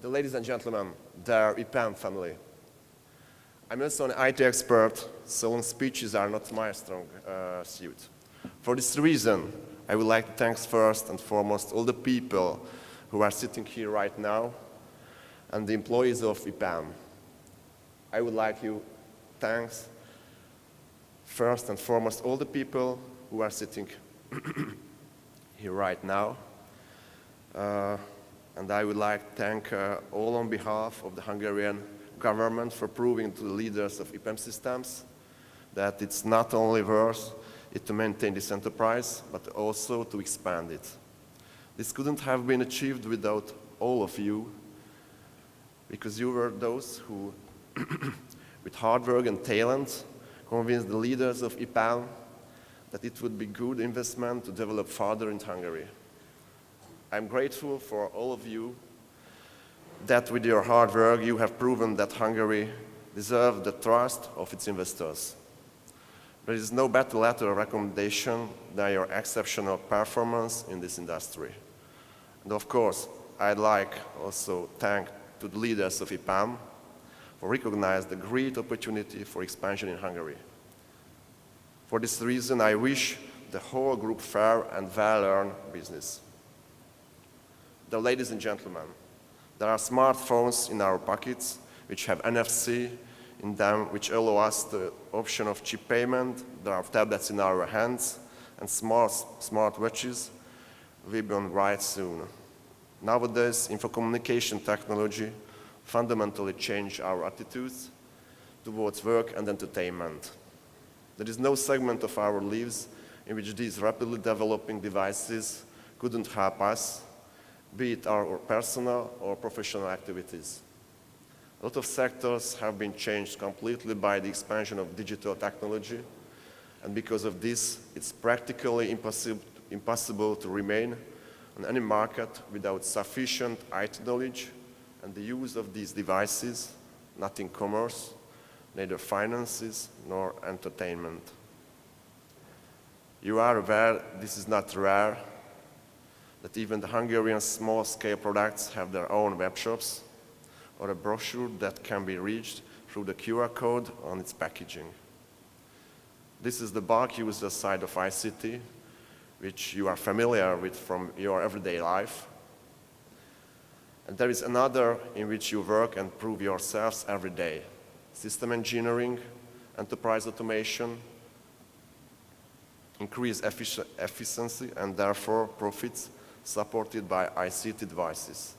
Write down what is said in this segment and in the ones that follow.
Ladies and gentlemen, dear EPAM family. I'm also an IT expert, so long speeches are not my strong suit. For this reason, I would like to thank first and foremost all the people who are sitting here right now and the employees of EPAM. I would like to thank first and foremost all the people who are sitting here right now. And I would like to thank all on behalf of the Hungarian government for proving to the leaders of EPAM systems that it's not only worth it to maintain this enterprise, but also to expand it. This couldn't have been achieved without all of you, because you were those who, with hard work and talent, convinced the leaders of EPAM that it would be good investment to develop further in Hungary. I'm grateful for all of you that with your hard work you have proven that Hungary deserves the trust of its investors. There is no better letter of recommendation than your exceptional performance in this industry. And of course, I'd like also to thank to the leaders of EPAM for recognizing the great opportunity for expansion in Hungary. For this reason, I wish the whole group fair and well-earned business. Ladies and gentlemen, there are smartphones in our pockets which have NFC in them, which allow us the option of chip payment. There are tablets in our hands, and smart watches will be on right soon. Nowadays, infocommunication technology fundamentally change our attitudes towards work and entertainment. There is no segment of our lives in which these rapidly developing devices couldn't help us, be it our personal or professional activities. A lot of sectors have been changed completely by the expansion of digital technology, and because of this, it's practically impossible to remain on any market without sufficient IT knowledge and the use of these devices, not in commerce, neither finances nor entertainment. You are aware this is not rare, that even the Hungarian small-scale products have their own web shops or a brochure that can be reached through the QR code on its packaging. This is the bulk user side of ICT, which you are familiar with from your everyday life. And there is another in which you work and prove yourselves every day: system engineering, enterprise automation, increased efficiency, and therefore profits supported by ICT devices.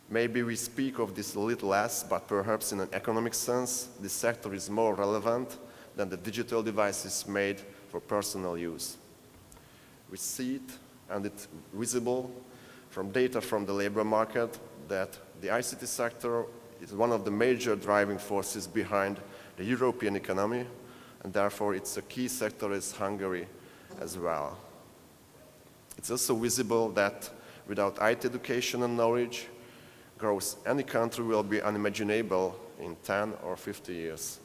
Maybe we speak of this a little less, but perhaps in an economic sense, this sector is more relevant than the digital devices made for personal use. We see it, and it's visible from data from the labor market that the ICT sector is one of the major driving forces behind the European economy, and therefore it's a key sector in Hungary as well. It's also visible that without IT education and knowledge, growth any country will be unimaginable in 10 or 50 years.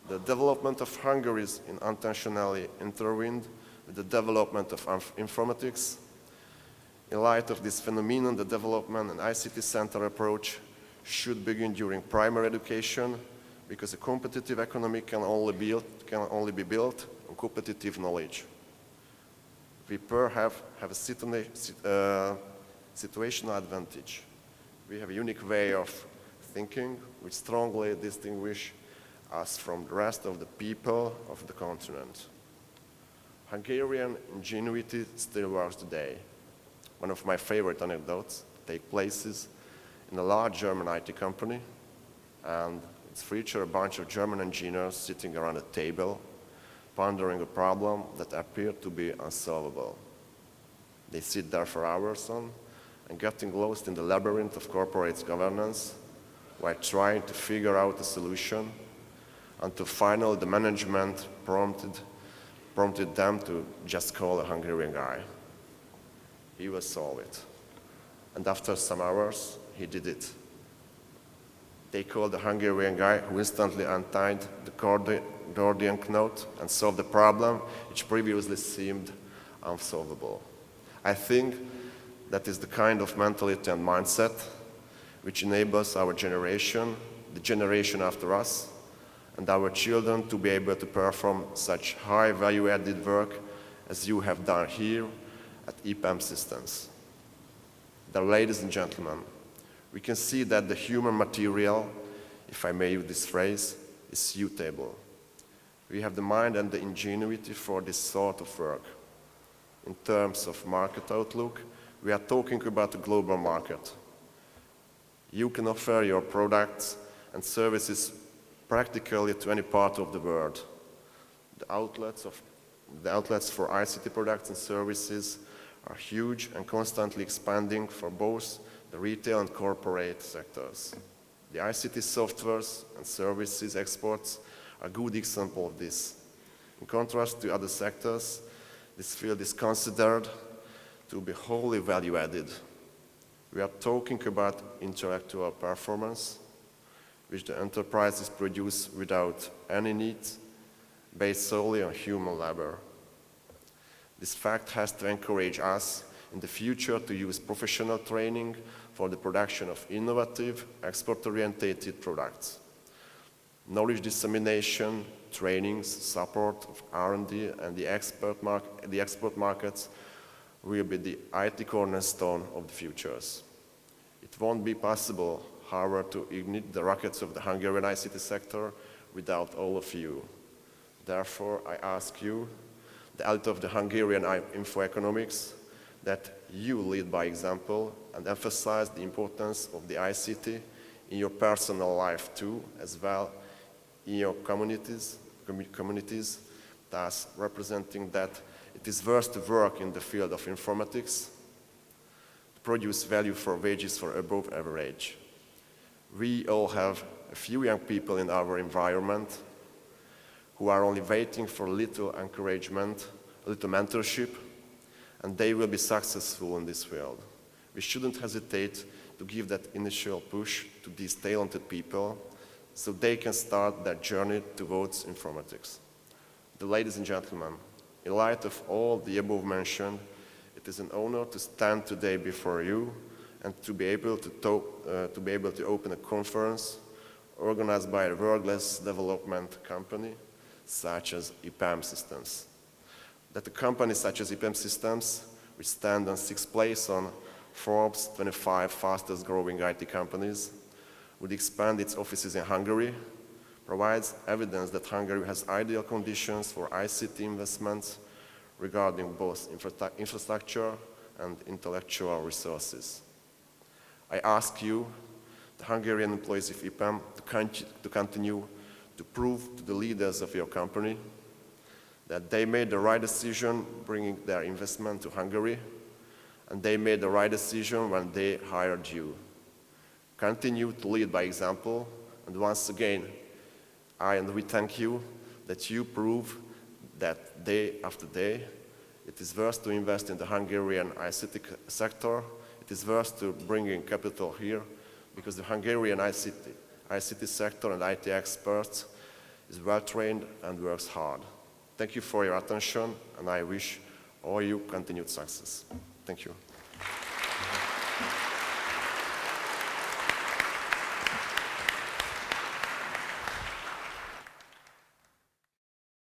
The development of Hungary is intentionally intertwined with the development of informatics. In light of this phenomenon, the development and ICT center approach should begin during primary education, because a competitive economy can only be built on competitive knowledge. We perhaps have a situational advantage. We have a unique way of thinking which strongly distinguishes us from the rest of the people of the continent. Hungarian ingenuity still works today. One of my favorite anecdotes takes place in a large German IT company, and it features a bunch of German engineers sitting around a table pondering a problem that appeared to be unsolvable. They sit there for hours and getting lost in the labyrinth of corporate governance while trying to figure out a solution, until finally the management prompted them to just call a Hungarian guy. He will solve it. And after some hours, he did it. They called the Hungarian guy, who instantly untied the Gordian knot and solved the problem which previously seemed unsolvable. I think That is the kind of mentality and mindset which enables our generation, the generation after us, and our children to be able to perform such high value-added work as you have done here at EPAM Systems. Ladies and gentlemen, we can see that the human material, if I may use this phrase, is suitable. We have the mind and the ingenuity for this sort of work. In terms of market outlook, we are talking about a global market. You can offer your products and services practically to any part of the world. The outlets for ICT products and services are huge and constantly expanding for both the retail and corporate sectors. The ICT softwares and services exports are a good example of this. In contrast to other sectors, this field is considered to be wholly value-added. We are talking about intellectual performance, which the enterprises produce without any needs, based solely on human labor. This fact has to encourage us in the future to use professional training for the production of innovative, export-oriented products. Knowledge dissemination, trainings, support of R&D and the export markets will be the IT cornerstone of the futures. It won't be possible, however, to ignite the rockets of the Hungarian ICT sector without all of you. Therefore, I ask you, the elite of the Hungarian infoeconomics, that you lead by example and emphasize the importance of the ICT in your personal life too, as well in your communities, thus representing that it is worth to work in the field of informatics, to produce value for wages for above average. We all have a few young people in our environment who are only waiting for a little encouragement, a little mentorship, and they will be successful in this field. We shouldn't hesitate to give that initial push to these talented people so they can start their journey towards informatics. Ladies and gentlemen, in light of all the above mentioned, it is an honor to stand today before you and to be able to open a conference organized by a world-class development company such as EPAM Systems. That a company such as EPAM Systems, which stand on 6th place on Forbes 25 fastest growing IT companies, would expand its offices in Hungary, provides evidence that Hungary has ideal conditions for ICT investments regarding both infrastructure and intellectual resources. I ask you, the Hungarian employees of EPAM, to continue to prove to the leaders of your company that they made the right decision bringing their investment to Hungary, and they made the right decision when they hired you. Continue to lead by example, and once again, we thank you that you prove that day after day it is worth to invest in the Hungarian ICT sector, it is worth to bring in capital here, because the Hungarian ICT sector and IT experts is well trained and works hard. Thank you for your attention, and I wish all you continued success. Thank you.